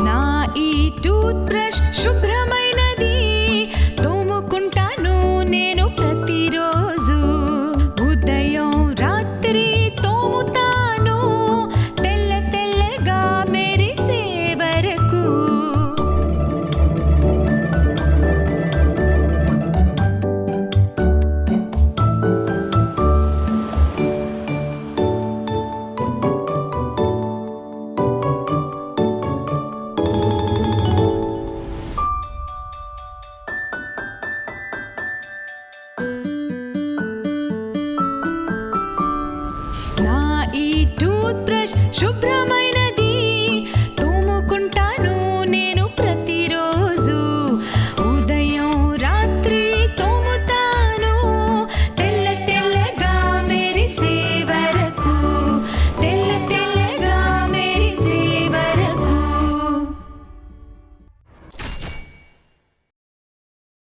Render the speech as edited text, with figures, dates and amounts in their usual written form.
నా ఈ tooth brush శుభ్రమైనది తోముకుంటాను నేను ప్రతిరోజు ఉదయం రాత్రి తోముతాను తెల్ల తెల్లగా మెరిసే వరకు నా ఈ టూత్ బ్రష్ శుభ్రమైన